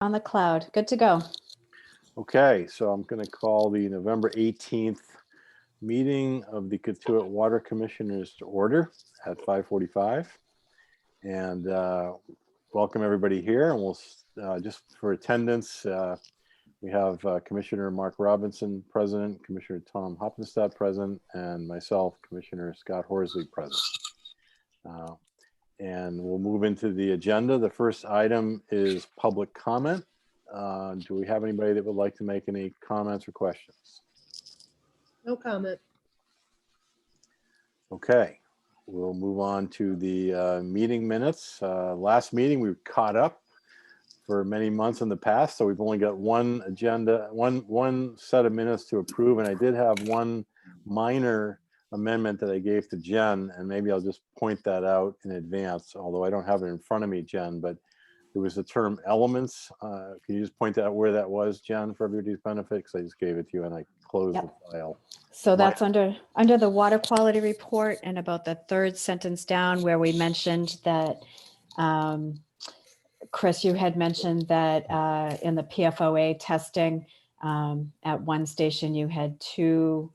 On the cloud. Good to go. Okay, so I'm going to call the November 18th meeting of the Katuitt Water Commissioners to order at 5:45. And welcome everybody here. And we'll just for attendance, we have Commissioner Mark Robinson present, Commissioner Tom Hoppenstadt present, and myself, Commissioner Scott Horsley present. And we'll move into the agenda. The first item is public comment. Do we have anybody that would like to make any comments or questions? No comment. Okay, we'll move on to the meeting minutes. Last meeting, we caught up for many months in the past, so we've only got one agenda, one set of minutes to approve, and I did have one minor amendment that I gave to Jen, and maybe I'll just point that out in advance, although I don't have it in front of me, Jen, but it was the term elements. Can you just point out where that was, Jen, for everybody's benefit? Because I just gave it to you and I closed the file. So that's under the water quality report, and about the third sentence down where we mentioned that, Chris, you had mentioned that in the PFOA testing at one station you had two,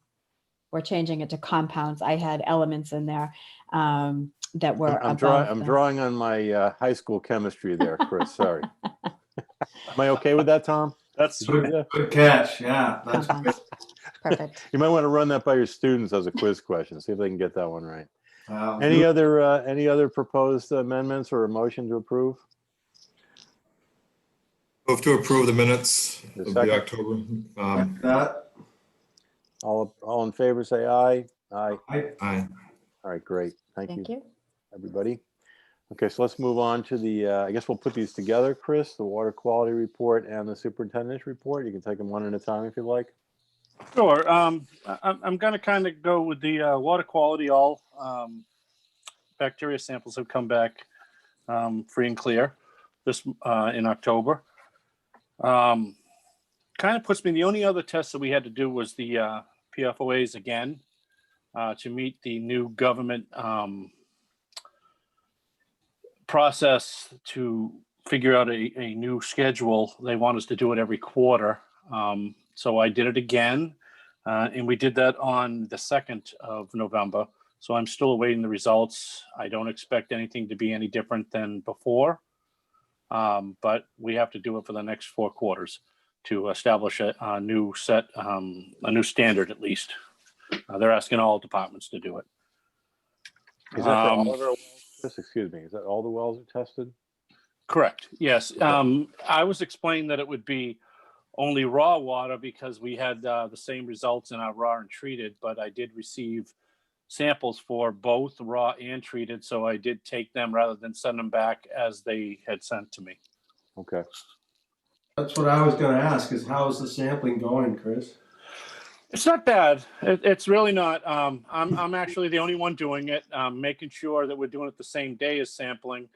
we're changing it to compounds. I had elements in there that were I'm drawing on my high school chemistry there, Chris. Sorry. Am I okay with that, Tom? That's good catch. Yeah, that's good. Perfect. You might want to run that by your students as a quiz question. See if they can get that one right. Any other proposed amendments or a motion to approve? Move to approve the minutes of Second. the October. All in favor, say aye. Aye. Aye. All right, great. Thank Thank you, you. everybody. Okay, so let's move on to the, I guess we'll put these together, Chris, the water quality report and the superintendent's report. You can take them one at a time if you like. Sure. I'm going to kind of go with the water quality. All bacteria samples have come back free and clear this in October. Kind of puts me, the only other test that we had to do was the PFOAs again to meet the new government process to figure out a new schedule. They want us to do it every quarter. So I did it again, and we did that on the 2nd of November. So I'm still awaiting the results. I don't expect anything to be any different than before, but we have to do it for the next 4 quarters to establish a new set, a new standard at least. They're asking all departments to do it. Is that for all of our wells? Excuse me, is that all the wells are tested? Correct, yes. Okay. I was explaining that it would be only raw water because we had the same results in our raw and treated, but I did receive samples for both raw and treated, so I did take them rather than send them back as they had sent to me. Okay. That's what I was going to ask, is how is the sampling going, Chris? It's not bad. It's really not. I'm actually the only one doing it, making sure that we're doing it the same day as sampling.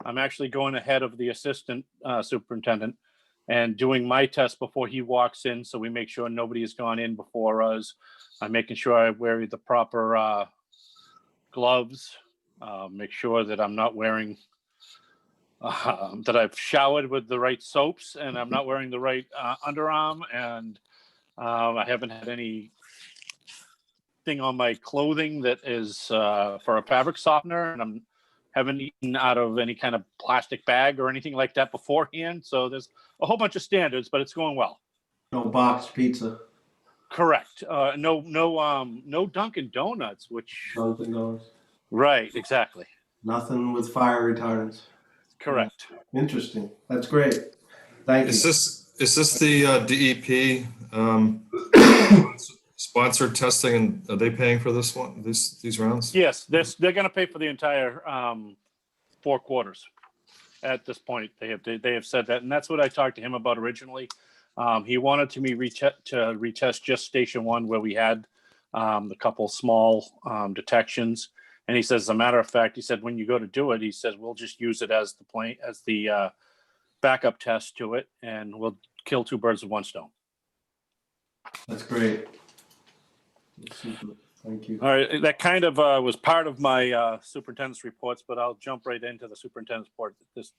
I'm actually going ahead of the assistant superintendent and doing my test before he walks in, so we make sure nobody has gone in before us. I'm making sure I wear the proper gloves, make sure that I'm not wearing, that I've showered with the right soaps, and I'm not wearing the right underarm, and I haven't had anything on my clothing that is for a fabric softener, and I haven't eaten out of any kind of plastic bag or anything like that beforehand. So there's a whole bunch of standards, but it's going well. No boxed pizza. Correct. No Dunkin' Donuts, which Something goes. right, exactly. Nothing with fire retardants. Correct. Interesting. That's great. Thank you. Is this the DEP sponsored testing, and are they paying for this one? These rounds? Yes, they're going to pay for the entire 4 quarters. At this point, they have said that, and that's what I talked to him about originally. He wanted to retest just station 1 where we had the couple small detections, and he says, as a matter of fact, he said when you go to do it, he says we'll just use it as the backup test to it, and we'll kill 2 birds with 1 stone. That's great. Super. Thank you. All right, that kind of was part of my superintendent's reports, but I'll jump right into the superintendent's report at this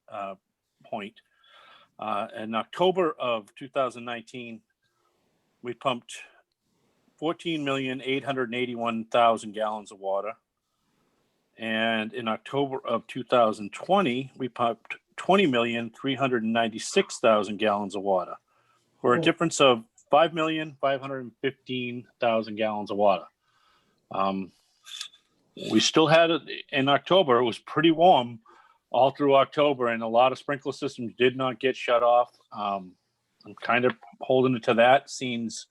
point. In October of 2019, we pumped 14,881,000 gallons of water. And in October of 2020, we pumped 20,396,000 gallons of water, for a difference of 5,515,000 gallons of water. We still had it in October. It was pretty warm all through October, and a lot of sprinkler systems did not get shut off. I'm kind of holding it to that. Seems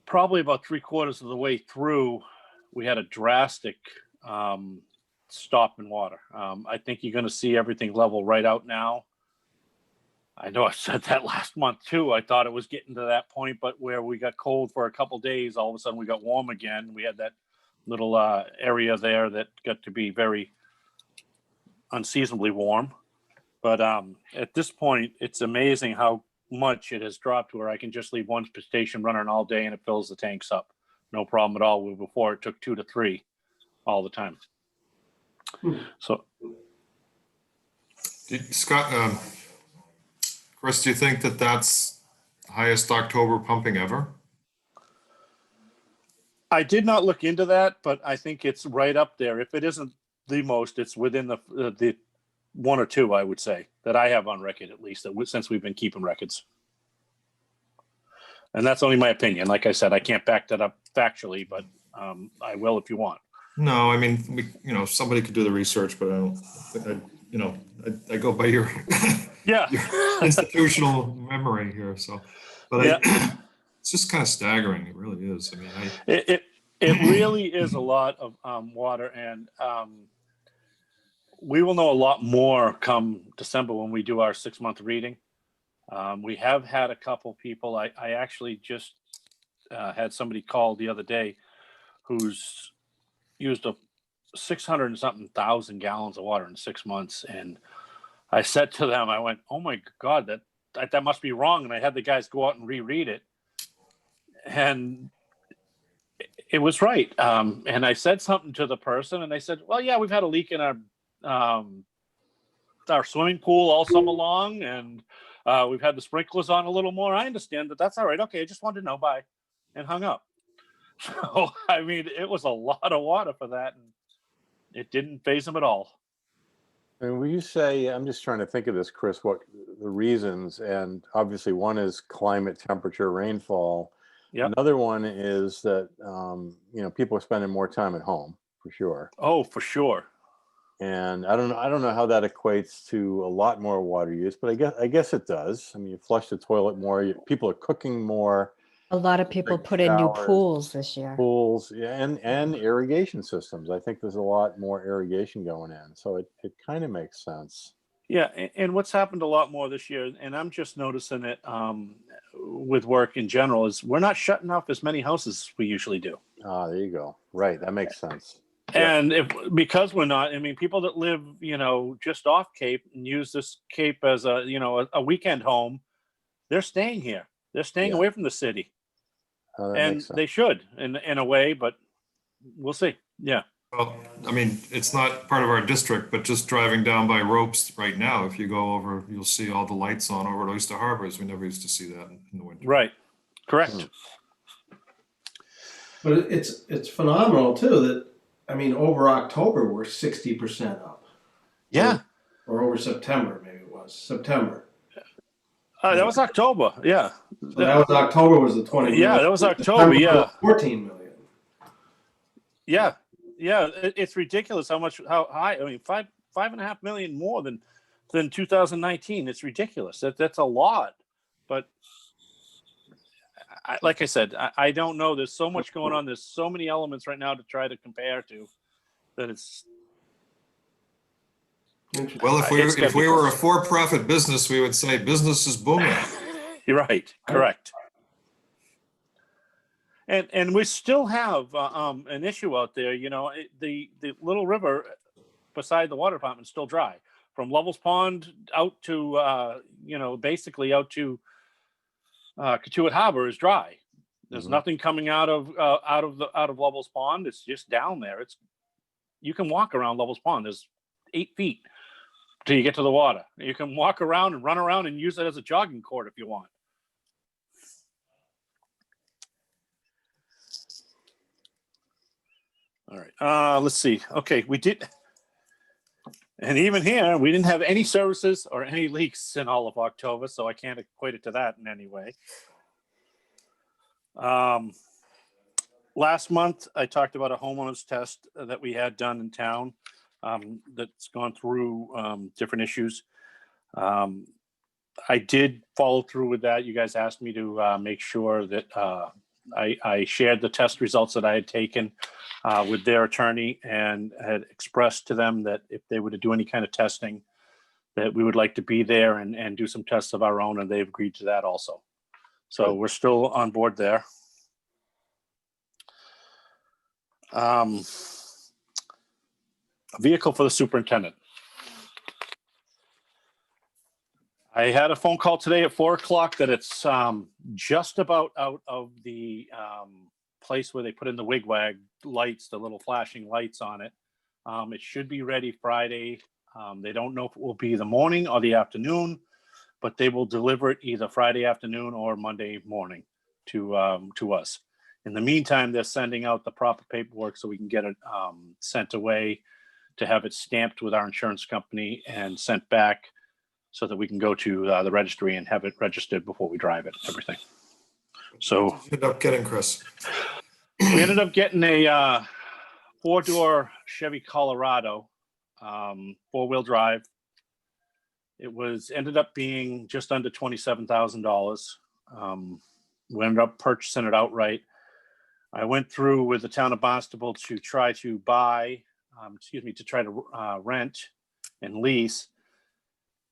probably about 3/4 of the way through, we had a drastic stop in water. I think you're going to see everything level right out now. I know I said that last month too. I thought it was getting to that point, but where we got cold for a couple days, all of a sudden we got warm again. We had that little area there that got to be very unseasonably warm. But at this point, it's amazing how much it has dropped to where I can just leave one station running all day and it fills the tanks up. No problem at all. Before it took 2 to 3 all the time. So, Scott, Chris, do you think that that's the highest October pumping ever? I did not look into that, but I think it's right up there. If it isn't the most, it's within the 1 or 2, I would say, that I have on record, at least, since we've been keeping records. And that's only my opinion. Like I said, I can't back that up factually, but I will if you want. No, I mean, somebody could do the research, but I don't, I go by your, Yeah. your institutional memory here. So, but Yeah. it's just kind of staggering. It really is. I mean, It really is a lot of water, and we will know a lot more come December when we do our 6-month reading. We have had a couple people. I actually just had somebody call the other day who's used up 600 and something thousand gallons of water in 6 months, and I said to them, I went, "Oh my God, that must be wrong." And I had the guys go out and reread it, and it was right. And I said something to the person, and they said, "Well, yeah, we've had a leak in our swimming pool all summer long, and we've had the sprinklers on a little more. I understand that. That's all right. Okay, I just wanted to know." Bye, and hung up. So I mean, it was a lot of water for that, and it didn't faze them at all. And will you say, I'm just trying to think of this, Chris, what the reasons, and obviously one is climate, temperature, rainfall. Yep. Another one is that, people are spending more time at home, for sure. Oh, for sure. And I don't know how that equates to a lot more water use, but I guess it does. I mean, you flush the toilet more, people are cooking more. A lot of people Big put in new showers, pools this year. Pools, yeah, and irrigation systems. I think there's a lot more irrigation going in, so it kind of makes sense. Yeah, and what's happened a lot more this year, and I'm just noticing it with work in general, is we're not shutting off as many houses as we usually do. Ah, there you go. Right, that makes sense. And because we're not, I mean, people that live, just off Cape and use this Cape as a weekend home, they're staying here. They're staying away from the city. That And makes sense. they should in a way, but we'll see. Yeah. well, I mean, it's not part of our district, but just driving down by Ropes right now, if you go over, you'll see all the lights on over at Oyster Harbors. We never used to see that in the winter. Right. Correct. But it's phenomenal too that, I mean, over October, we're 60% up. Yeah. Or over September, maybe it was. September. That was October. Yeah. So that was October was the 20 Yeah, million. that was October. September Yeah. was 14 million. Yeah. Yeah. It's ridiculous how high. I mean, 5.5 million more than 2019. It's ridiculous. That's a lot. But like I said, I don't know. There's so much going on. There's so many elements right now to try to compare to that it's. Well, It's if we were a for-profit business, we would say business is booming. You're right. Correct. And we still have an issue out there. The little river beside the water department is still dry. From Lovell's Pond out to basically out to Katuitt Harbor is dry. There's nothing coming out of Lovell's Pond. It's just down there. You can walk around Lovell's Pond. There's 8 feet till you get to the water. You can walk around and run around and use it as a jogging court if you want. All right, let's see. Okay, we did, and even here, we didn't have any services or any leaks in all of October, so I can't equate it to that in any way. Last month, I talked about a homeowners test that we had done in town that's gone through different issues. I did follow through with that. You guys asked me to make sure that I shared the test results that I had taken with their attorney and had expressed to them that if they were to do any kind of testing, that we would like to be there and do some tests of our own, and they've agreed to that also. So Good. we're still on board there. A vehicle for the superintendent. I had a phone call today at 4 o'clock that it's just about out of the place where they put in the wigwag lights, the little flashing lights on it. It should be ready Friday. They don't know if it will be the morning or the afternoon, but they will deliver it either Friday afternoon or Monday morning to us. In the meantime, they're sending out the proper paperwork so we can get it sent away to have it stamped with our insurance company and sent back so that we can go to the registry and have it registered before we drive it, everything. So End up getting, Chris. we ended up getting a 4-door Chevy Colorado, 4-wheel drive. It ended up being just under $27,000. We ended up purchasing it outright. I went through with the town of Barnstable to try to rent and lease.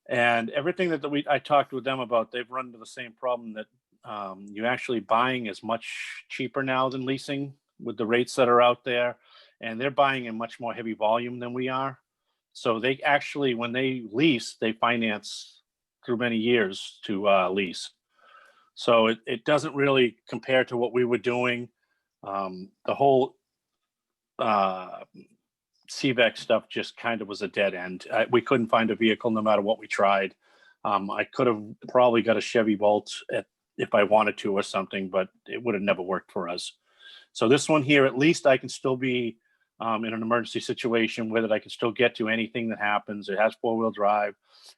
And everything that I talked with them about, they've run into the same problem that you actually buying is much cheaper now than leasing with the rates that are out there. And they're buying in much more heavy volume than we are. So they actually, when they lease, they finance through many years to lease. So it doesn't really compare to what we were doing. The whole CVEC stuff just kind of was a dead end. We couldn't find a vehicle no matter what we tried. I could have probably got a Chevy Bolt if I wanted to or something, but it would have never worked for us. So this one here, at least I can still be in an emergency situation with it. I can still get to anything that happens. It has 4-wheel drive.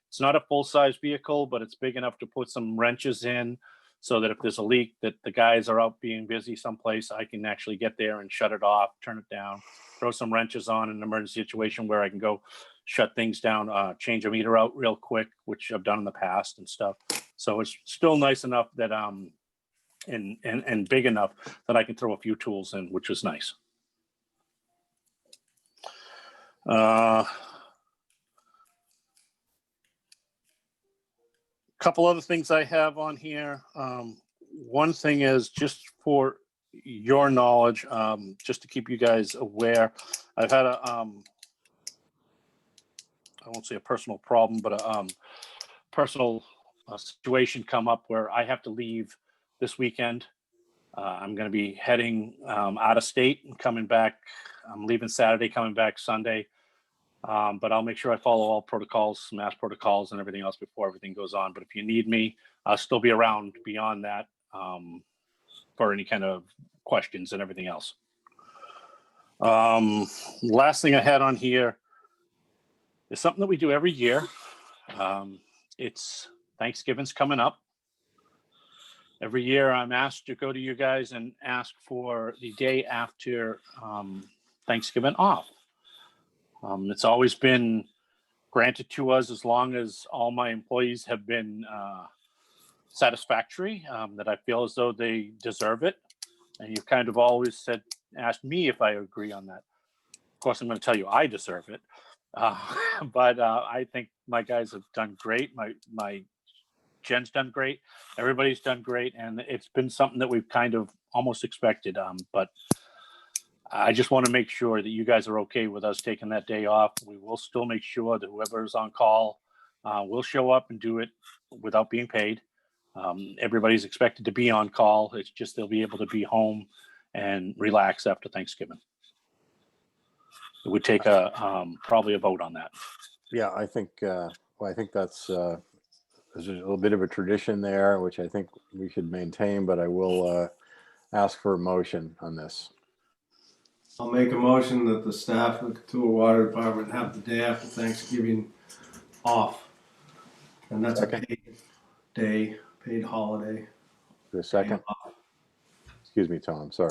It's not a full-size vehicle, but it's big enough to put some wrenches in so that if there's a leak that the guys are out being busy someplace, I can actually get there and shut it off, turn it down, throw some wrenches on in an emergency situation where I can go shut things down, change a meter out real quick, which I've done in the past and stuff. So it's still nice enough that and big enough that I can throw a few tools in, which is nice. Couple other things I have on here. One thing is, just for your knowledge, just to keep you guys aware, I've had I won't say a personal problem, but a personal situation come up where I have to leave this weekend. I'm going to be heading out of state and coming back. I'm leaving Saturday, coming back Sunday. But I'll make sure I follow all protocols, mask protocols and everything else before everything goes on. But if you need me, I'll still be around beyond that for any kind of questions and everything else. Last thing I had on here is something that we do every year. It's Thanksgiving's coming up. Every year I'm asked to go to you guys and ask for the day after Thanksgiving off. It's always been granted to us as long as all my employees have been satisfactory, that I feel as though they deserve it. And you've kind of always asked me if I agree on that. Of course, I'm going to tell you I deserve it. But I think my guys have done great. My Jen's done great. Everybody's done great. And it's been something that we've kind of almost expected. But I just want to make sure that you guys are okay with us taking that day off. We will still make sure that whoever's on call will show up and do it without being paid. Everybody's expected to be on call. It's just they'll be able to be home and relax after Thanksgiving. It would take probably a vote on that. Yeah, I think, well, I think that's, there's a little bit of a tradition there, which I think we should maintain, but I will ask for a motion on this. I'll make a motion that the staff of the Katuah Water Department have the day after Thanksgiving off. And that's a Second. paid day, paid holiday. For a second. Excuse me, Tom, sorry.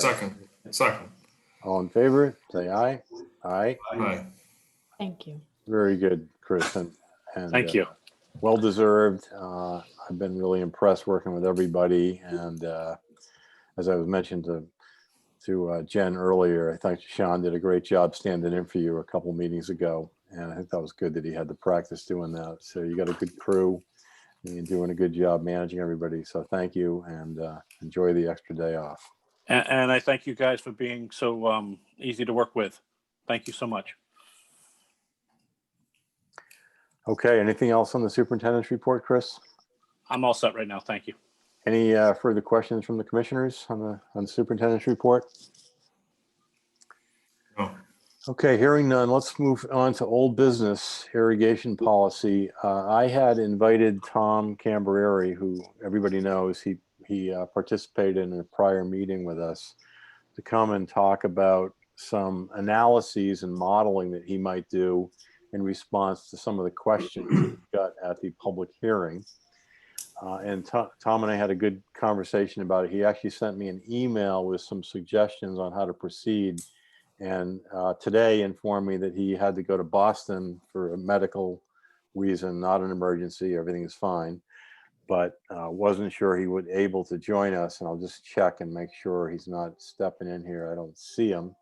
Second. All in favor, say aye. Aye. Aye. Thank you. Very good, Chris, and Thank you. well deserved. I've been really impressed working with everybody, and as I was mentioned to Jen earlier, I think Sean did a great job standing in for you a couple meetings ago, and I think that was good that he had the practice doing that. So you got a good crew, and you're doing a good job managing everybody. So thank you, and enjoy the extra day off. And I thank you guys for being so easy to work with. Thank you so much. Okay, anything else on the superintendent's report, Chris? I'm all set right now. Thank you. Any further questions from the commissioners on the superintendent's report? No. Okay, hearing none, let's move on to old business irrigation policy. I had invited Tom Cambereri, who everybody knows, he participated in a prior meeting with us, to come and talk about some analyses and modeling that he might do in response to some of the questions he got at the public hearing. And Tom and I had a good conversation about it. He actually sent me an email with some suggestions on how to proceed. And today informed me that he had to go to Boston for a medical reason, not an emergency. Everything is fine, but wasn't sure he would able to join us. And I'll just check and make sure he's not stepping in here. I don't see him.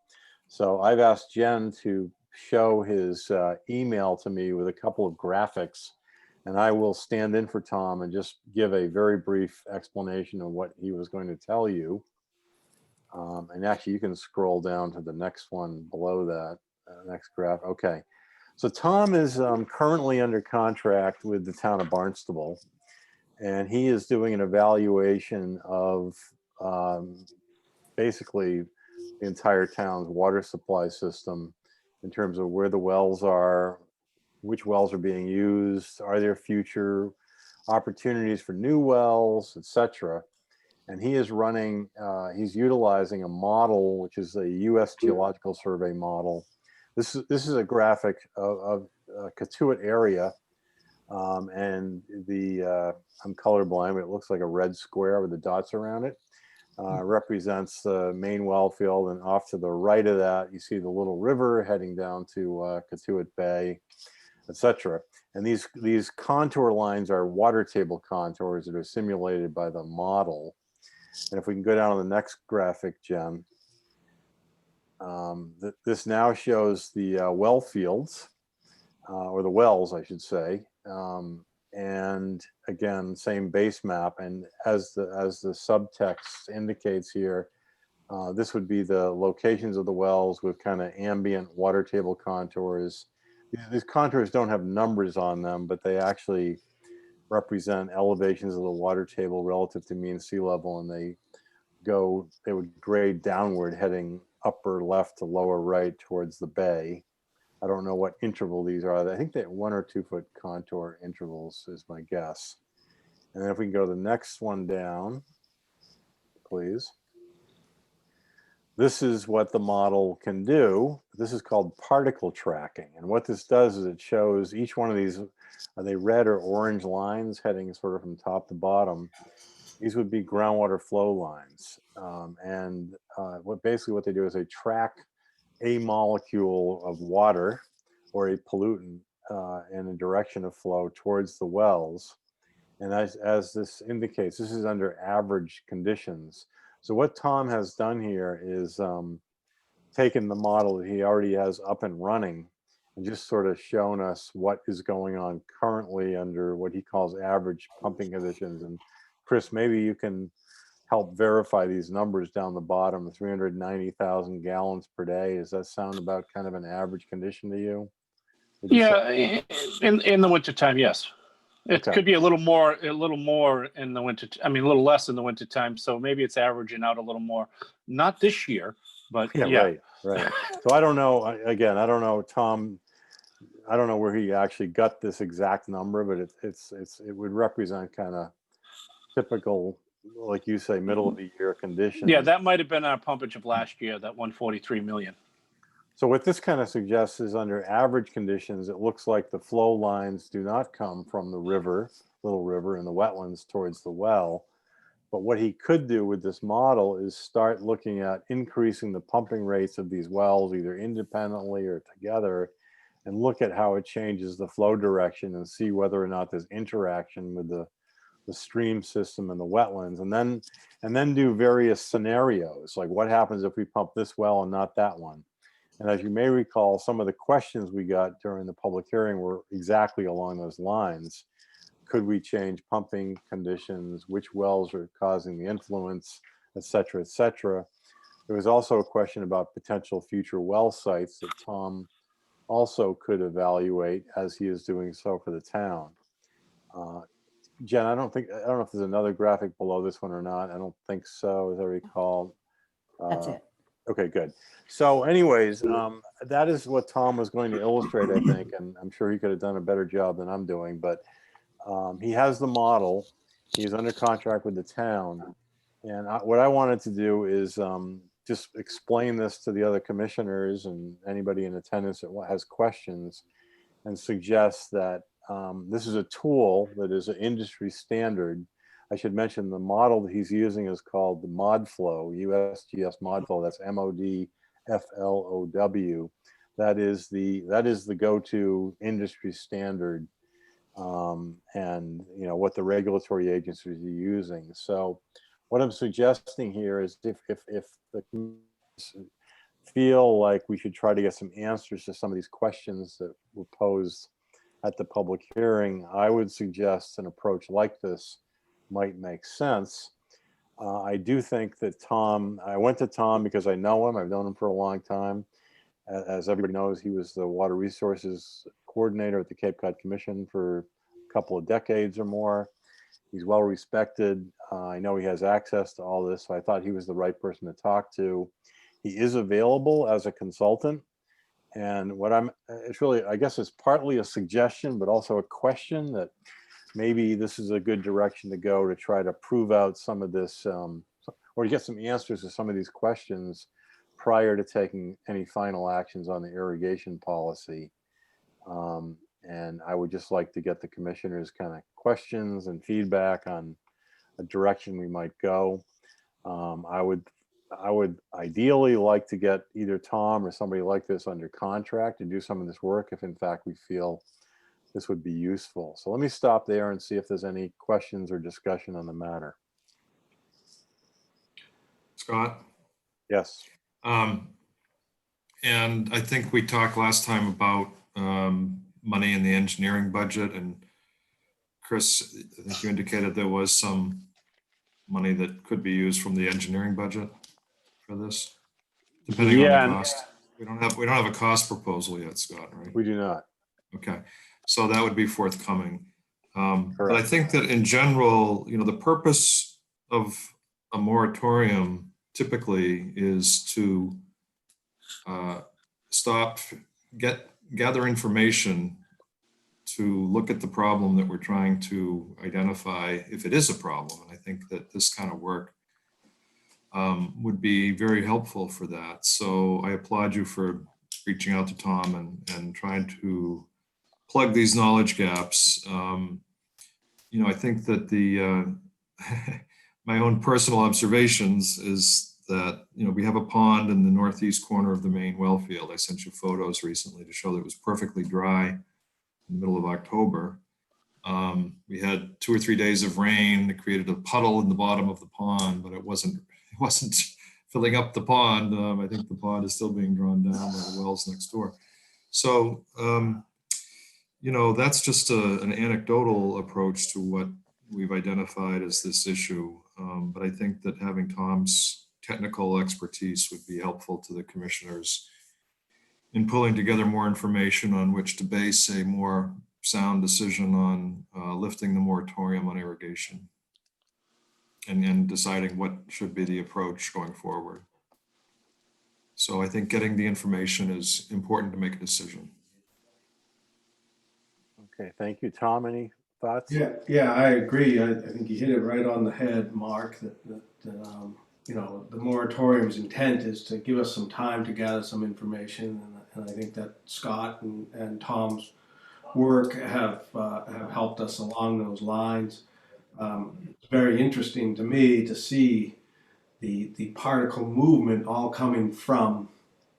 So I've asked Jen to show his email to me with a couple of graphics, and I will stand in for Tom and just give a very brief explanation of what he was going to tell you. And actually, you can scroll down to the next one below that, next graph. Okay. So Tom is currently under contract with the town of Barnstable, and he is doing an evaluation of basically the entire town's water supply system in terms of where the wells are, which wells are being used, are there future opportunities for new wells, etc. And he is running, he's utilizing a model, which is a U.S. Geological Survey model. This is a graphic of Katuah area, and I'm colorblind, but it looks like a red square with the dots around it. Represents the main well field, and off to the right of that, you see the little river heading down to Katuah Bay, etc. And these contour lines are water table contours that are simulated by the model. And if we can go down to the next graphic, Jen, this now shows the well fields, or the wells, I should say. And again, same base map. And as the subtext indicates here, this would be the locations of the wells with kind of ambient water table contours. These contours don't have numbers on them, but they actually represent elevations of the water table relative to mean sea level, and they would grade downward, heading upper left to lower right towards the bay. I don't know what interval these are. I think that 1 or 2 foot contour intervals is my guess. And then if we can go to the next one down, please. This is what the model can do. This is called particle tracking. And what this does is it shows each one of these, are they red or orange lines heading sort of from top to bottom? These would be groundwater flow lines. Basically what they do is they track a molecule of water or a pollutant in a direction of flow towards the wells. And as this indicates, this is under average conditions. So what Tom has done here is taken the model that he already has up and running and just sort of shown us what is going on currently under what he calls average pumping conditions. And Chris, maybe you can help verify these numbers down the bottom, 390,000 gallons per day. Does that sound about kind of an average condition to you? Yeah, in the wintertime, yes. It Okay. could be a little more in the winter. I mean, a little less in the wintertime. So maybe it's averaging out a little more. Not this year, but yeah. Right. So I don't know. Again, I don't know, Tom. I don't know where he actually got this exact number, but it would represent kind of typical, like you say, middle of the year conditions. Yeah, that might have been our pumpage of last year, that 143 million. So what this kind of suggests is under average conditions, it looks like the flow lines do not come from the river, little river, and the wetlands towards the well. But what he could do with this model is start looking at increasing the pumping rates of these wells, either independently or together, and look at how it changes the flow direction and see whether or not there's interaction with the stream system and the wetlands, and then do various scenarios, like what happens if we pump this well and not that one. And as you may recall, some of the questions we got during the public hearing were exactly along those lines. Could we change pumping conditions? Which wells are causing the influence, et cetera, et cetera. There was also a question about potential future well sites that Tom also could evaluate, as he is doing so for the town. Jen, I don't know if there's another graphic below this one or not. I don't think so, as I recall. That's it. Okay, good. So anyways, that is what Tom was going to illustrate, I think, and I'm sure he could have done a better job than I'm doing, but he has the model. He's under contract with the town. And what I wanted to do is just explain this to the other commissioners and anybody in attendance that has questions, and suggest that this is a tool that is an industry standard. I should mention the model that he's using is called the ModFlow, USGS ModFlow. That's MODFLOW. That is the go-to industry standard, and what the regulatory agencies are using. So what I'm suggesting here is if the commissioners feel like we should try to get some answers to some of these questions that were posed at the public hearing, I would suggest an approach like this might make sense. I do think that I went to Tom because I know him. I've known him for a long time. As everybody knows, he was the water resources coordinator at the Cape Cod Commission for a couple of decades or more. He's well respected. I know he has access to all this, so I thought he was the right person to talk to. He is available as a consultant. And it's really, I guess it's partly a suggestion, but also a question that maybe this is a good direction to go to try to prove out some of this, or to get some answers to some of these questions prior to taking any final actions on the irrigation policy. And I would just like to get the commissioners' kind of questions and feedback on a direction we might go. I would ideally like to get either Tom or somebody like this under contract to do some of this work if in fact we feel this would be useful. So let me stop there and see if there's any questions or discussion on the matter. Scott? Yes. And I think we talked last time about money in the engineering budget, and Chris, I think you indicated there was some money that could be used from the engineering budget for this, depending on the cost. We don't have a cost proposal yet, Scott, right? We do not. Okay, so that would be forthcoming. But I think that in general, the purpose of a moratorium typically is to gather information to look at the problem that we're trying to identify, if it is a problem. And I think that this kind of work would be very helpful for that. So I applaud you for reaching out to Tom and trying to plug these knowledge gaps. I think that my own personal observations is that, we have a pond in the northeast corner of the main well field. I sent you photos recently to show that it was perfectly dry in the middle of October. We had 2 or 3 days of rain. It created a puddle in the bottom of the pond, but it wasn't filling up the pond. I think the pond is still being drawn down by the wells next door. So, that's just an anecdotal approach to what we've identified as this issue. But I think that having Tom's technical expertise would be helpful to the commissioners in pulling together more information on which to base a more sound decision on lifting the moratorium on irrigation and deciding what should be the approach going forward. So I think getting the information is important to make a decision. Okay, thank you. Tom, any thoughts? Yeah, I agree. I think you hit it right on the head, Mark, that you know, the moratorium's intent is to give us some time to gather some information. And I think that Scott and Tom's work have helped us along those lines. It's very interesting to me to see the particle movement all coming from,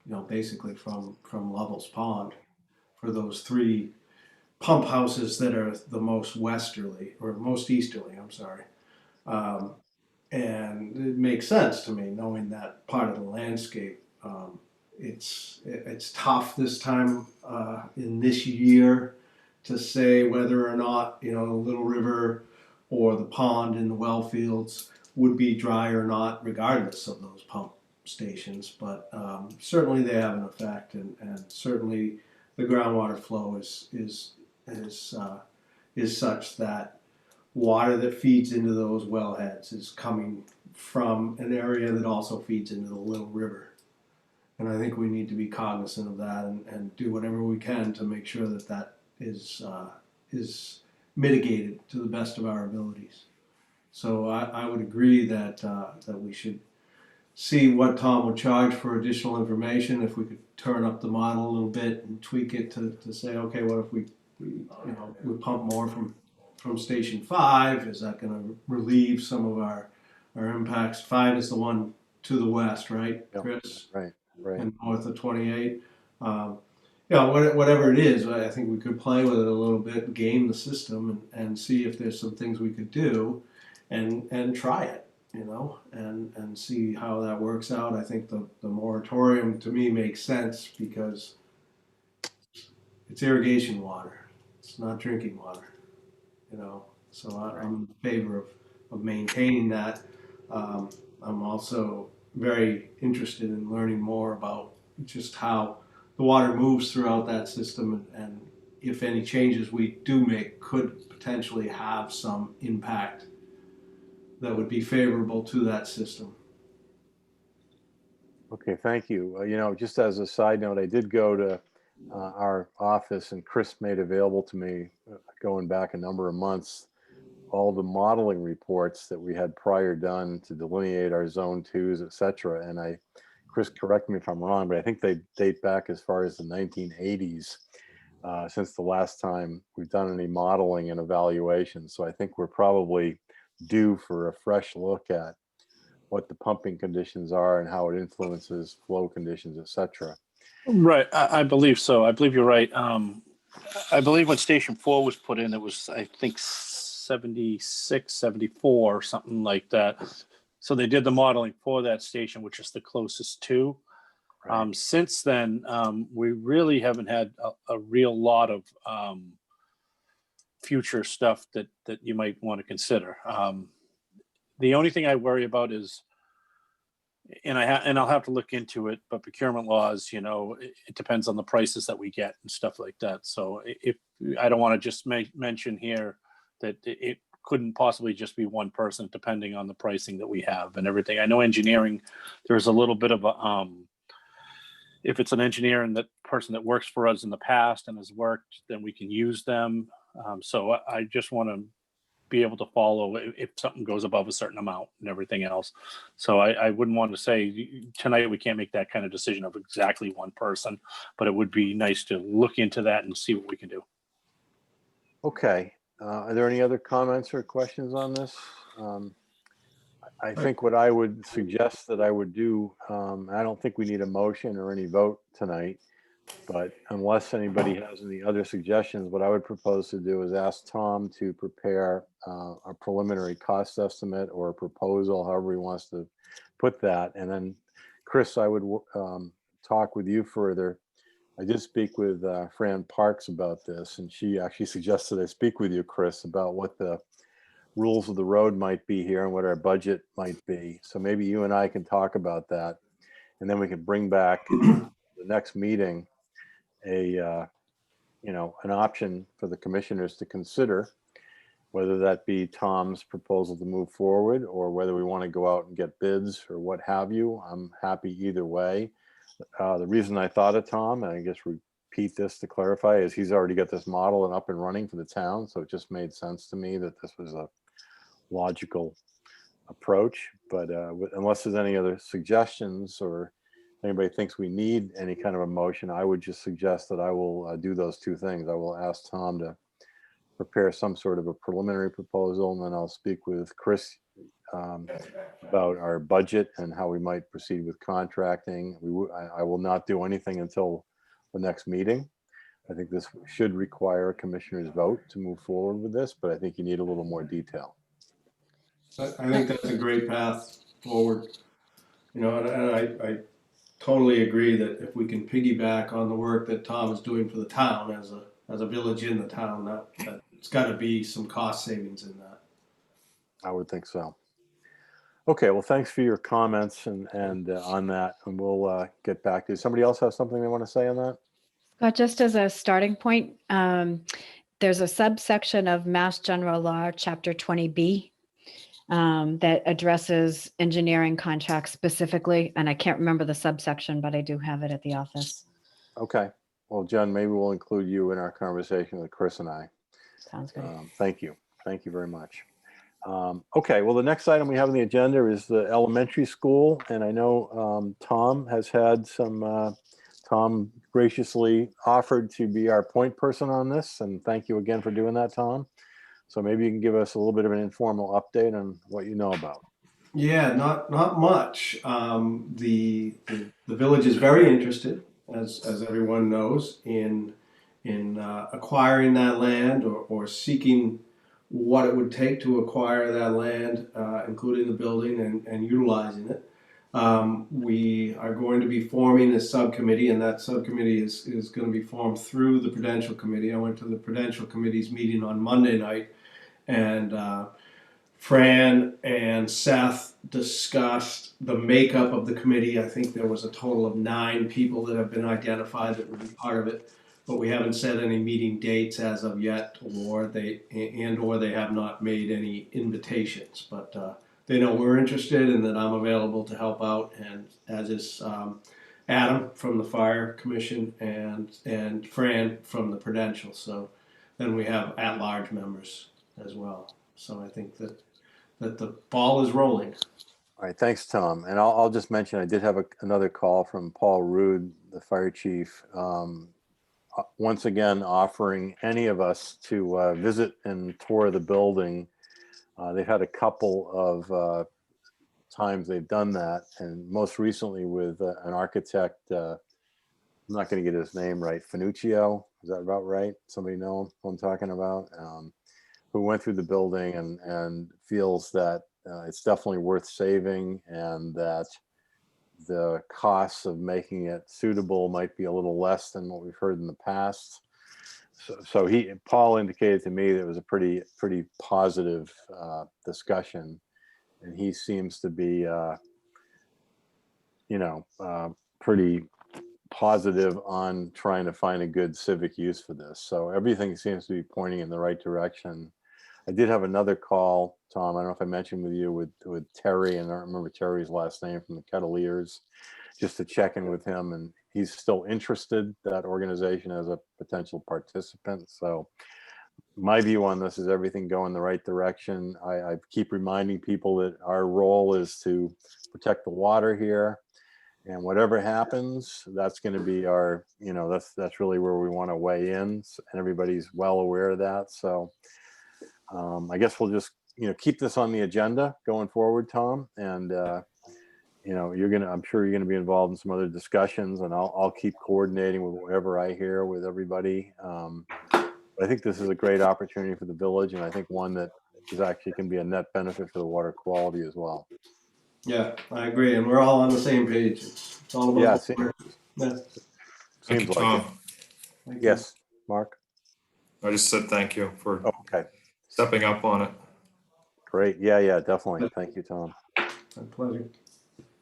you know, basically from Lovell's Pond for those three pump houses that are the most westerly or most easterly, I'm sorry. And it makes sense to me knowing that part of the landscape. It's tough this time in this year to say whether or not, you know, the Little River or the pond in the well fields would be dry or not, regardless of those pump stations. But certainly they have an effect, and certainly the groundwater flow is such that water that feeds into those wellheads is coming from an area that also feeds into the Little River. And I think we need to be cognizant of that and do whatever we can to make sure that that is mitigated to the best of our abilities. So I would agree that that we should see what Tom would charge for additional information. If we could turn up the model a little bit and tweak it to say, okay, what if we pump more from station 5? Is that going to relieve some of our impacts? 5 is the one to the west, right, Yep. Chris? Right. And north of 28. Whatever it is, I think we could play with it a little bit, game the system, and see if there's some things we could do, and try it, you know, and see how that works out. I think the moratorium to me makes sense because it's irrigation water. It's not drinking water, you know. So I'm in favor of maintaining that. I'm also very interested in learning more about just how the water moves throughout that system, and if any changes we do make could potentially have some impact that would be favorable to that system. Okay, thank you. You know, just as a side note, I did go to our office, and Chris made available to me, going back a number of months, all the modeling reports that we had prior done to delineate our zone 2s, et cetera. And Chris, correct me if I'm wrong, but I think they date back as far as the 1980s, since the last time we've done any modeling and evaluation. So I think we're probably due for a fresh look at what the pumping conditions are and how it influences flow conditions, et cetera. Right. I believe so. I believe you're right. I believe when Station 4 was put in, it was, I think, 76, 74, or something like that. So they did the modeling for that station, which is the closest to. Right. Since then, we really haven't had a real lot of future stuff that you might want to consider. The only thing I worry about is, and I'll have to look into it, but procurement laws, you know, it depends on the prices that we get and stuff like that. So if I don't want to just mention here that it couldn't possibly just be one person, depending on the pricing that we have and everything. I know engineering, there's a little bit of a, if it's an engineer and that person that works for us in the past and has worked, then we can use them. So I just want to be able to follow if something goes above a certain amount and everything else. So I wouldn't want to say tonight we can't make that kind of decision of exactly one person, but it would be nice to look into that and see what we can do. Okay. Are there any other comments or questions on this? I think what I would suggest that I would do, I don't think we need a motion or any vote tonight, but unless anybody has any other suggestions, what I would propose to do is ask Tom to prepare a preliminary cost estimate or a proposal, however he wants to put that. And then, Chris, I would talk with you further. I did speak with Fran Parks about this, and she actually suggested I speak with you, Chris, about what the rules of the road might be here and what our budget might be. So maybe you and I can talk about that, and then we can bring back the next meeting an option for the commissioners to consider, whether that be Tom's proposal to move forward or whether we want to go out and get bids or what have you. I'm happy either way. The reason I thought of Tom, and I guess Pete this to clarify, is he's already got this model and up and running for the town. So it just made sense to me that this was a logical approach. But unless there's any other suggestions or anybody thinks we need any kind of a motion, I would just suggest that I will do those two things. I will ask Tom to prepare some sort of a preliminary proposal, and then I'll speak with Chris about our budget and how we might proceed with contracting. I will not do anything until the next meeting. I think this should require a commissioner's vote to move forward with this, but I think you need a little more detail. I think that's a great path forward. You know, and I totally agree that if we can piggyback on the work that Tom is doing for the town as a village in the town, that it's got to be some cost savings in that. I would think so. Okay, well, thanks for your comments and on that, and we'll get back to you. Somebody else have something they want to say on that? Scott, just as a starting point, there's a subsection of Mass General Law, Chapter 20B, that addresses engineering contracts specifically, and I can't remember the subsection, but I do have it at the office. Okay. Well, Jen, maybe we'll include you in our conversation with Chris and I. Sounds good. Thank you. Thank you very much. Okay, well, the next item we have on the agenda is the elementary school. And I know Tom has had some, Tom graciously offered to be our point person on this. And thank you again for doing that, Tom. So maybe you can give us a little bit of an informal update on what you know about. Yeah, not much. The village is very interested, as everyone knows, in acquiring that land or seeking what it would take to acquire that land, including the building and utilizing it. We are going to be forming a subcommittee, and that subcommittee is going to be formed through the Prudential Committee. I went to the Prudential Committee's meeting on Monday night, and Fran and Seth discussed the makeup of the committee. I think there was a total of 9 people that have been identified that would be part of it, but we haven't set any meeting dates as of yet, or they have not made any invitations. But they know we're interested and that I'm available to help out, and as is Adam from the Fire Commission and Fran from the Prudential. So then we have at-large members as well. So I think that the ball is rolling. All right, thanks, Tom. And I'll just mention, I did have another call from Paul Rude, the fire chief, once again offering any of us to visit and tour the building. They've had a couple of times they've done that, and most recently with an architect, I'm not going to get his name right, Finuccio, is that about right? Somebody know who I'm talking about? Who went through the building and feels that it's definitely worth saving, and that the costs of making it suitable might be a little less than what we've heard in the past. So Paul indicated to me that it was a pretty positive discussion, and he seems to be, pretty positive on trying to find a good civic use for this. So everything seems to be pointing in the right direction. I did have another call, Tom, I don't know if I mentioned with you, with Terry, and I don't remember Terry's last name, from the Kettleers, just to check in with him, and he's still interested, that organization, as a potential participant. So my view on this is everything going the right direction. I keep reminding people that our role is to protect the water here, and whatever happens, that's going to be our, that's really where we want to weigh in, and everybody's well aware of that. So I guess we'll just, keep this on the agenda going forward, Tom. And, I'm sure you're going to be involved in some other discussions, and I'll keep coordinating with whatever I hear with everybody. I think this is a great opportunity for the village, and I think one that is actually can be a net benefit for the water quality as well. Yeah, I agree, and we're all on the same page. It's all about. Yeah, Yeah. Thank seems you, like Tom. it. Thank you. Yes, Mark? I just said thank you for Oh, okay, stepping up on it. great. Yeah, definitely. Thank you, Tom. My pleasure.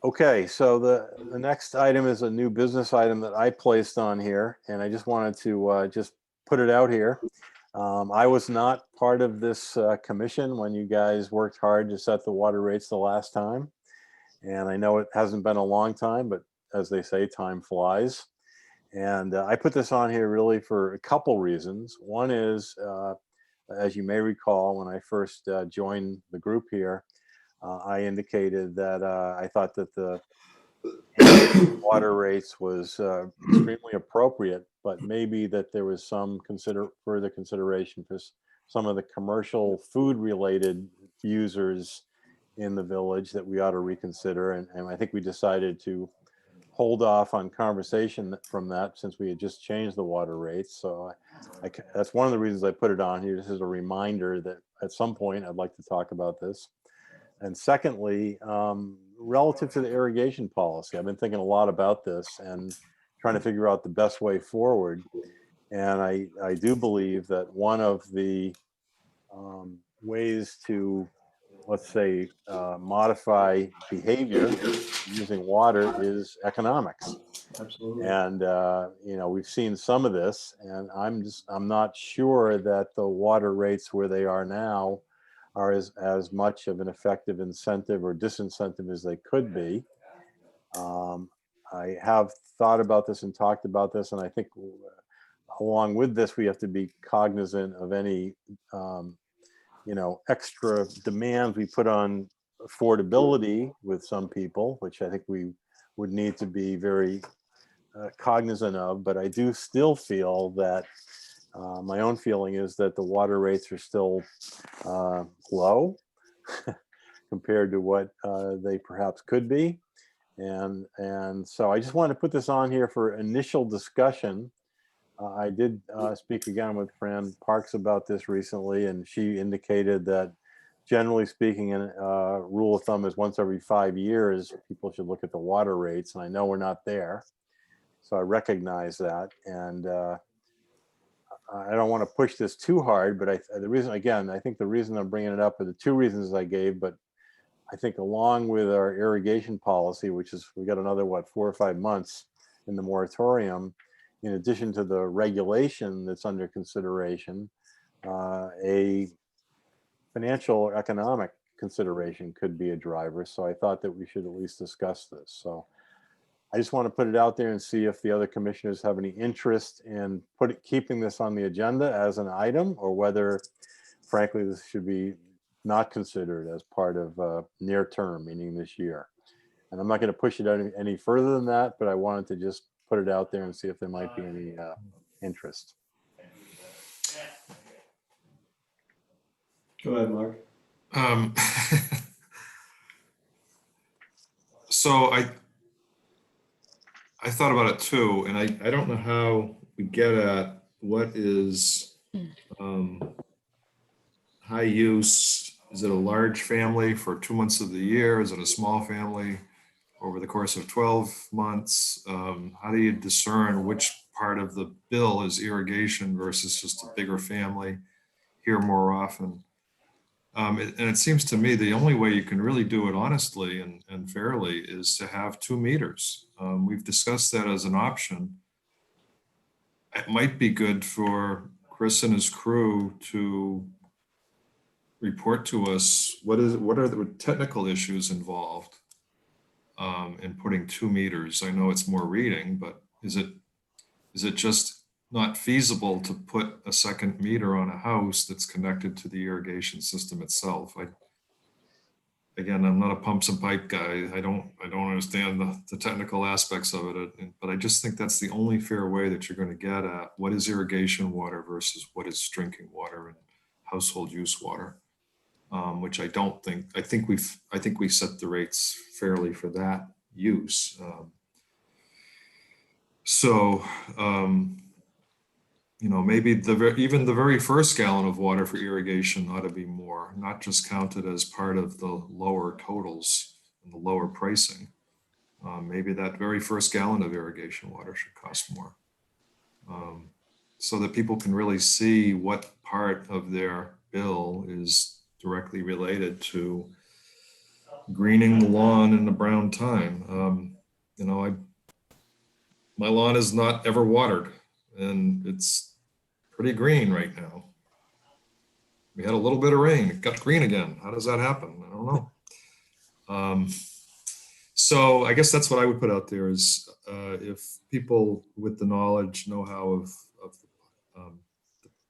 Okay, so the next item is a new business item that I placed on here, and I just wanted to just put it out here. I was not part of this commission when you guys worked hard to set the water rates the last time. And I know it hasn't been a long time, but as they say, time flies. And I put this on here really for a couple reasons. One is, as you may recall, when I first joined the group here, I indicated that I thought that the water rates was extremely appropriate, but maybe that there was some further consideration for some of the commercial food related users in the village that we ought to reconsider. And I think we decided to hold off on conversation from that since we had just changed the water rates. So that's one of the reasons I put it on here. This is a reminder that at some point I'd like to talk about this. And secondly, relative to the irrigation policy, I've been thinking a lot about this and trying to figure out the best way forward. And I do believe that one of the ways to, let's say, modify behavior using water is economics. Absolutely. And you know, we've seen some of this, and I'm not sure that the water rates where they are now are as much of an effective incentive or disincentive as they could be. I have thought about this and talked about this, and I think along with this, we have to be cognizant of any you know, extra demands we put on affordability with some people, which I think we would need to be very cognizant of. But I do still feel that my own feeling is that the water rates are still low compared to what they perhaps could be. And so I just wanted to put this on here for initial discussion. I did speak again with Fran Parks about this recently, and she indicated that generally speaking, a rule of thumb is once every 5 years, people should look at the water rates. And I know we're not there. So I recognize that. And I don't want to push this too hard, but the reason, again, I think the reason I'm bringing it up are the two reasons I gave, but I think along with our irrigation policy, which is, we got another, what, 4 or 5 months in the moratorium, in addition to the regulation that's under consideration, a financial or economic consideration could be a driver. So I thought that we should at least discuss this. So I just want to put it out there and see if the other commissioners have any interest in keeping this on the agenda as an item, or whether, frankly, this should be not considered as part of near term, meaning this year. And I'm not going to push it any further than that, but I wanted to just put it out there and see if there might be any interest. Go ahead, Mark. So I thought about it too, and I don't know how we get at what is high use. Is it a large family for 2 months of the year? Is it a small family over the course of 12 months? How do you discern which part of the bill is irrigation versus just a bigger family here more often? And it seems to me the only way you can really do it honestly and fairly is to have 2 meters. We've discussed that as an option. It might be good for Chris and his crew to report to us what are the technical issues involved in putting 2 meters. I know it's more reading, but is it just not feasible to put a second meter on a house that's connected to the irrigation system itself? Again, I'm not a pumps and pipe guy. I don't understand the technical aspects of it, but I just think that's the only fair way that you're going to get at what is irrigation water versus what is drinking water and household use water. Which I think we set the rates fairly for that use. You know, maybe even the very first gallon of water for irrigation ought to be more, not just counted as part of the lower totals and the lower pricing. Maybe that very first gallon of irrigation water should cost more, so that people can really see what part of their bill is directly related to greening the lawn in the brown time. You know, my lawn is not ever watered, and it's pretty green right now. We had a little bit of rain, it got green again. How does that happen? I don't know. So I guess that's what I would put out there is if people with the knowledge, know-how of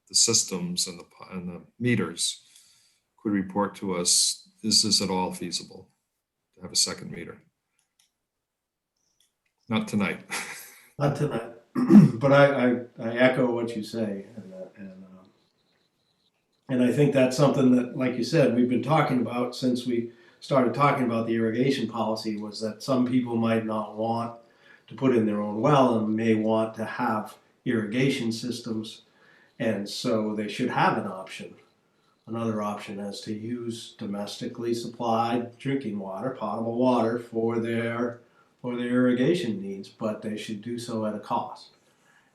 the systems and the meters could report to us, is this at all feasible to have a second meter? Not tonight. Not tonight, but I echo what you say, and I think that's something that, like you said, we've been talking about since we started talking about the irrigation policy, was that some people might not want to put in their own well and may want to have irrigation systems, and so they should have an option. Another option is to use domestically supplied drinking water, potable water for their irrigation needs, but they should do so at a cost.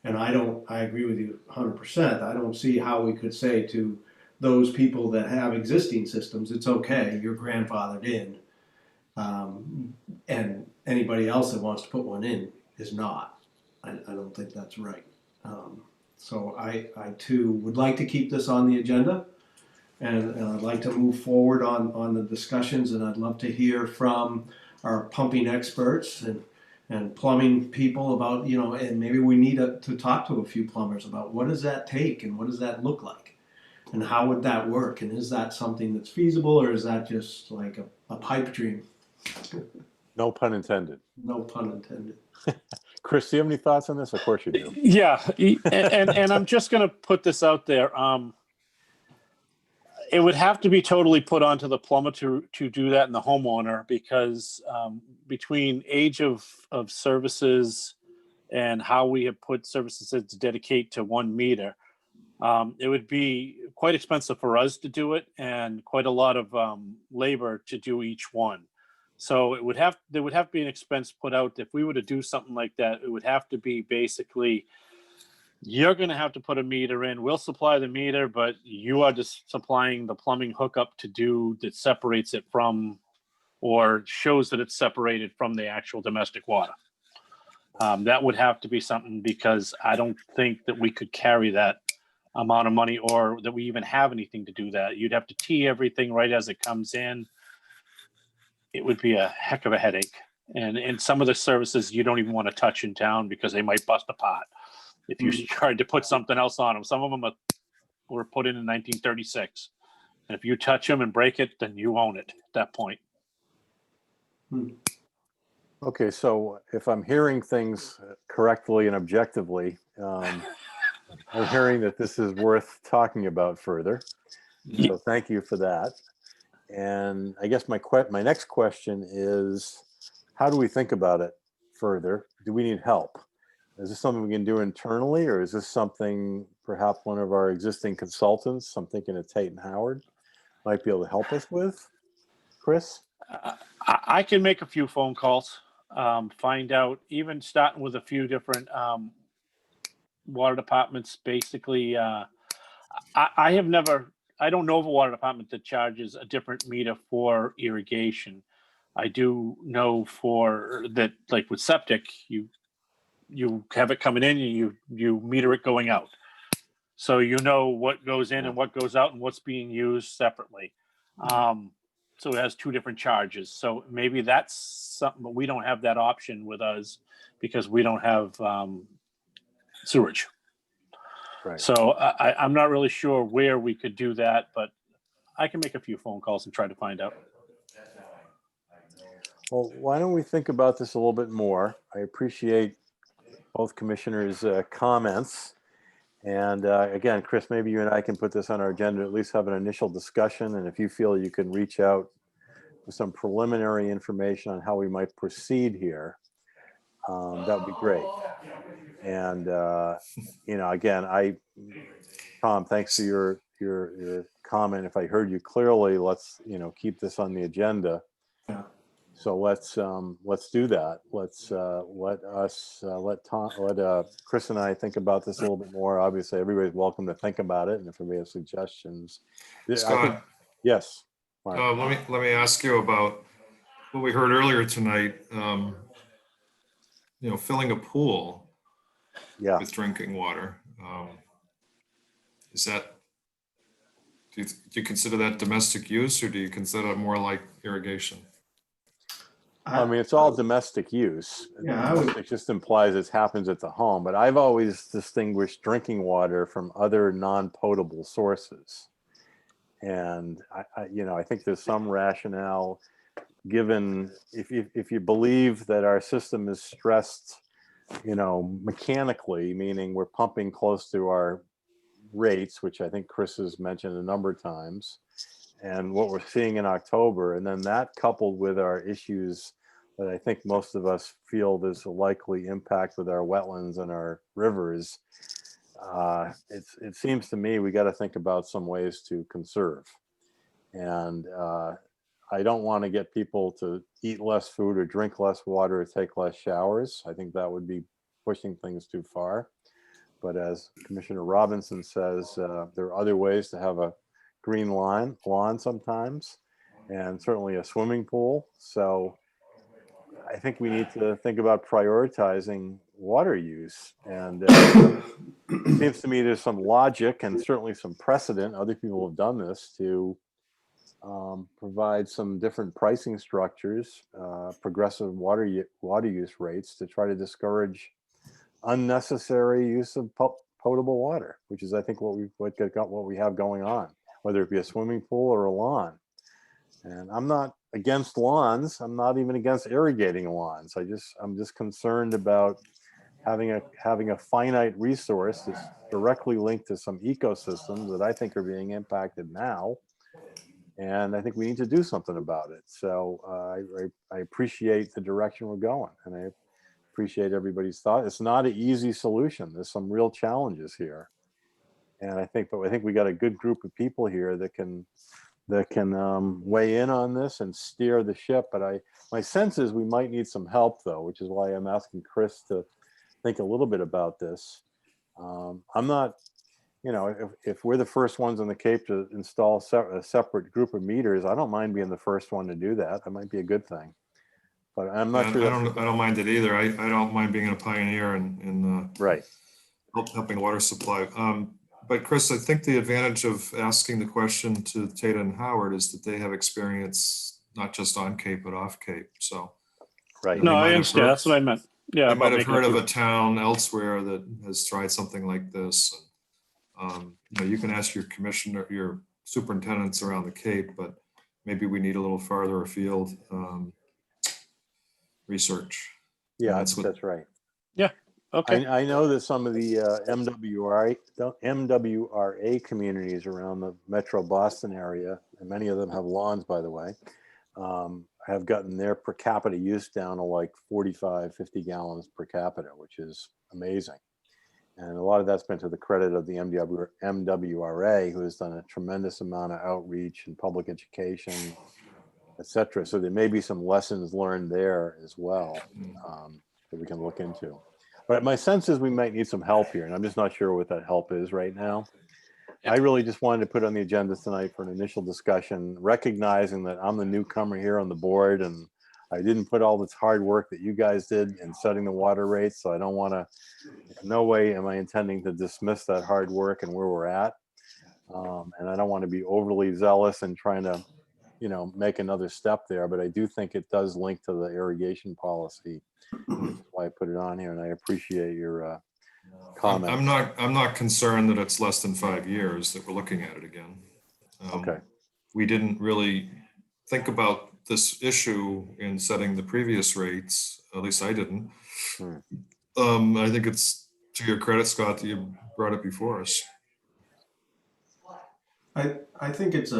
And I agree with you 100%. I don't see how we could say to those people that have existing systems, it's okay, you're grandfathered in, and anybody else that wants to put one in is not. I don't think that's right. So I too would like to keep this on the agenda, and I'd like to move forward on the discussions, and I'd love to hear from our pumping experts and plumbing people about, and maybe we need to talk to a few plumbers about what does that take and what does that look like and how would that work, and is that something that's feasible, or is that just like a pipe dream? No pun intended. No pun intended. Chris, do you have any thoughts on this? Of course you do. Yeah, and I'm just going to put this out there. It would have to be totally put onto the plumber to do that and the homeowner, because between age of services and how we have put services to dedicate to 1 meter, it would be quite expensive for us to do it and quite a lot of labor to do each one. So there would have to be an expense put out. If we were to do something like that, it would have to be basically, you're going to have to put a meter in. We'll supply the meter, but you are just supplying the plumbing hookup that separates it from, or shows that it's separated from the actual domestic water. That would have to be something, because I don't think that we could carry that amount of money, or that we even have anything to do that. You'd have to tee everything right as it comes in. It would be a heck of a headache. And some of the services you don't even want to touch in town because they might bust apart if you tried to put something else on them. Some of them were put in 1936. And if you touch them and break it, then you own it at that point. Okay, so if I'm hearing things correctly and objectively, I'm hearing that this is worth talking about further. So thank you for that. And I guess my next question is, how do we think about it further? Do we need help? Is this something we can do internally, or is this something perhaps one of our existing consultants, I'm thinking of Tate and Howard, might be able to help us with? Chris? I can make a few phone calls, find out, even starting with a few different water departments. Basically, I don't know of a water department that charges a different meter for irrigation. I do know for that, like with septic, you have it coming in and you meter it going out. So you know what goes in and what goes out and what's being used separately. So it has 2 different charges. So maybe that's something, but we don't have that option with us because we don't have sewage. Right. So I'm not really sure where we could do that, but I can make a few phone calls and try to find out. Well, why don't we think about this a little bit more? I appreciate both commissioners' comments. And again, Chris, maybe you and I can put this on our agenda, at least have an initial discussion. And if you feel you can reach out with some preliminary information on how we might proceed here, that would be great. And, again, Tom, thanks for your comment. If I heard you clearly, let's, keep this on the agenda. Yeah. So let's do that. Let's let Chris and I think about this a little bit more. Obviously, everybody's welcome to think about it, and if anybody has suggestions. Scott, Yes. let me ask you about what we heard earlier tonight. Filling a pool with drinking water. Is that? Do you consider that domestic use, or do you consider it more like irrigation? I mean, it's all domestic use. Yeah, I would- It just implies it happens at the home, but I've always distinguished drinking water from other non-potable sources. And I think there's some rationale given if you believe that our system is stressed, mechanically, meaning we're pumping close to our rates, which I think Chris has mentioned a number of times, and what we're seeing in October, and then that coupled with our issues that I think most of us feel there's a likely impact with our wetlands and our rivers, it seems to me we got to think about some ways to conserve. And I don't want to get people to eat less food or drink less water or take less showers. I think that would be pushing things too far. But as Commissioner Robinson says, there are other ways to have a green lawn sometimes, and certainly a swimming pool. So I think we need to think about prioritizing water use. And it seems to me there's some logic and certainly some precedent. Other people have done this to provide some different pricing structures, progressive water use rates to try to discourage unnecessary use of potable water, which is I think what we have going on, whether it be a swimming pool or a lawn. And I'm not against lawns. I'm not even against irrigating lawns. I'm just concerned about having a finite resource that's directly linked to some ecosystems that I think are being impacted now. And I think we need to do something about it. So I appreciate the direction we're going, and I appreciate everybody's thought. It's not an easy solution. There's some real challenges here, and I think we got a good group of people here that can weigh in on this and steer the ship. But my sense is we might need some help, though, which is why I'm asking Chris to think a little bit about this. I'm not. If we're the first ones on the Cape to install a separate group of meters, I don't mind being the first one to do that. That might be a good thing. But I'm not sure. I don't mind it either. I don't mind being a pioneer in right. helping water supply. But Chris, I think the advantage of asking the question to Tata and Howard is that they have experience not just on Cape but off Cape. So right. No, I understand. That's what I meant. Yeah, I might have heard of a town elsewhere that has tried something like this. You can ask your commissioner, your superintendents around the Cape, but maybe we need a little farther afield research. Yeah, that's right. Yeah. Okay. I know that some of the MWRA communities around the Metro Boston area, and many of them have lawns, by the way, have gotten their per capita use down to like 45, 50 gallons per capita, which is amazing. And a lot of that's been to the credit of the MWRA, who has done a tremendous amount of outreach and public education, et cetera. So there may be some lessons learned there as well that we can look into. But my sense is we might need some help here, and I'm just not sure what that help is right now. I really just wanted to put on the agenda tonight for an initial discussion, recognizing that I'm the newcomer here on the board, and I didn't put all this hard work that you guys did in setting the water rates. So I don't want to, in no way am I intending to dismiss that hard work and where we're at. And I don't want to be overly zealous and trying to, make another step there. But I do think it does link to the irrigation policy, which is why I put it on here. And I appreciate your comment. I'm not concerned that it's less than 5 years that we're looking at it again. Okay. We didn't really think about this issue in setting the previous rates. At least I didn't. I think it's to your credit, Scott, that you brought it before us. I think it's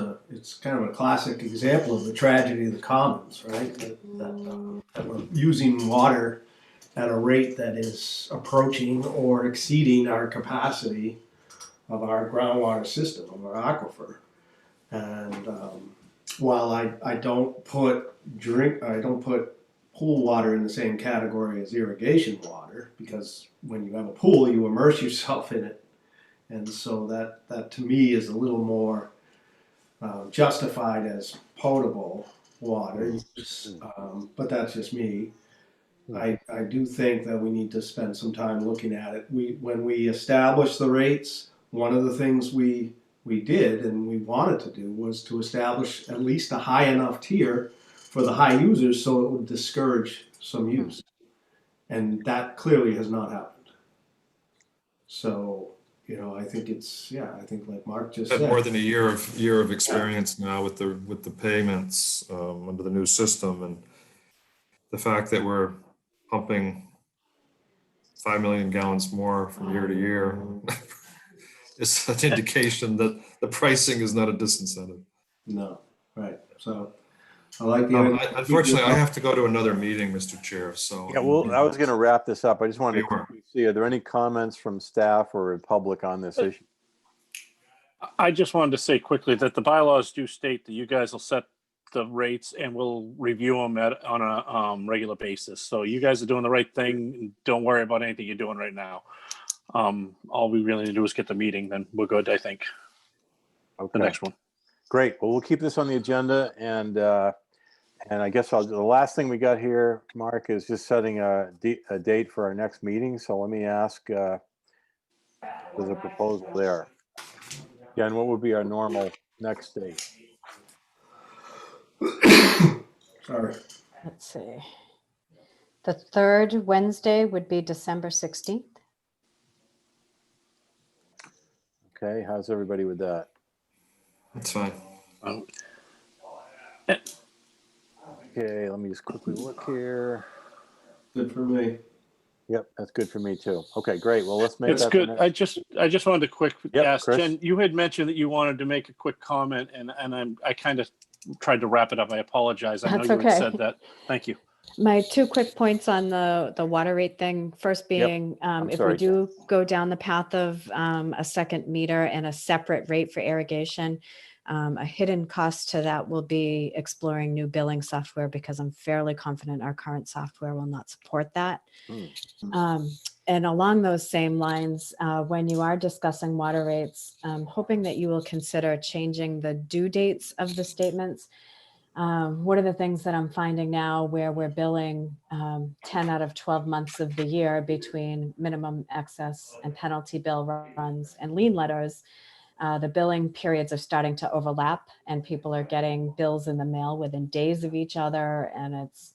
kind of a classic example of the tragedy of the commons, right? That we're using water at a rate that is approaching or exceeding our capacity of our groundwater system, of our aquifer. And while I don't put pool water in the same category as irrigation water, because when you have a pool, you immerse yourself in it. And so that to me is a little more justified as potable water, but that's just me. I do think that we need to spend some time looking at it. When we established the rates, one of the things we did and we wanted to do was to establish at least a high enough tier for the high users, so it would discourage some use. And that clearly has not happened. So, you know, I think it's, yeah, I think like Mark just Had said. more than a year of experience now with the payments under the new system, and the fact that we're pumping 5 million gallons more from year to year is an indication that the pricing is not a disincentive. No, right. So I like the idea. Unfortunately, I have to go to another meeting, Mr. Chair, so. Yeah, well, I was going to wrap this up. I just wanted to Sure. quickly see, are there any comments from staff or public on this issue? I just wanted to say quickly that the bylaws do state that you guys will set the rates and we'll review them on a regular basis. So you guys are doing the right thing. Don't worry about anything you're doing right now. All we really need to do is get the meeting, then we're good, I think. Okay. The next one. Great. Well, we'll keep this on the agenda, and I guess the last thing we got here, Mark, is just setting a date for our next meeting. So let me ask, there's a proposal there. Again, what would be our normal next date? Sorry. Let's see. The third Wednesday would be December 16th. Okay, how's everybody with that? That's fine. Okay, let me just quickly look here. Good for me. Yep, that's good for me too. Okay, great. Well, let's make It's that. good. I just wanted to quick Yep, ask Chris. Jen. You had mentioned that you wanted to make a quick comment, and I kind of tried to wrap it up. I apologize. I know That's you had okay. said that. Thank you. My two quick points on the water rate thing. First being, if we sorry, do go down the path of a second meter and a separate rate for irrigation, a hidden cost to that will be exploring new billing software, because I'm fairly confident our current software will not support that. And along those same lines, when you are discussing water rates, I'm hoping that you will consider changing the due dates of the statements. One of the things that I'm finding now, where we're billing 10 out of 12 months of the year between minimum excess and penalty bill runs and lien letters, the billing periods are starting to overlap, and people are getting bills in the mail within days of each other, and it's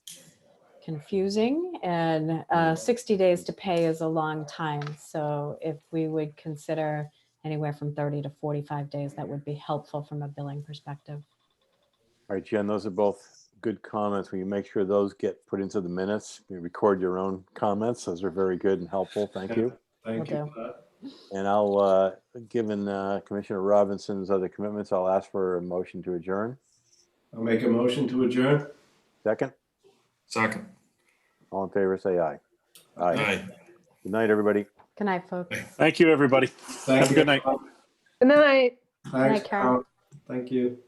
confusing. And 60 days to pay is a long time. So if we would consider anywhere from 30 to 45 days, that would be helpful from a billing perspective. All right, Jen, those are both good comments. Will you make sure those get put into the minutes? You record your own comments. Those are very good and helpful. Thank you. Thank Will you do. for that. And I'll, given Commissioner Robinson's other commitments, I'll ask for a motion to adjourn. I'll make a motion to adjourn. Second, Second. all in favor, say aye. Aye. Aye. Good night, everybody. Good night, folks. Thank you, everybody. Thank Have a you. good night. Good night. Thanks, Karen. Carol. Thank you.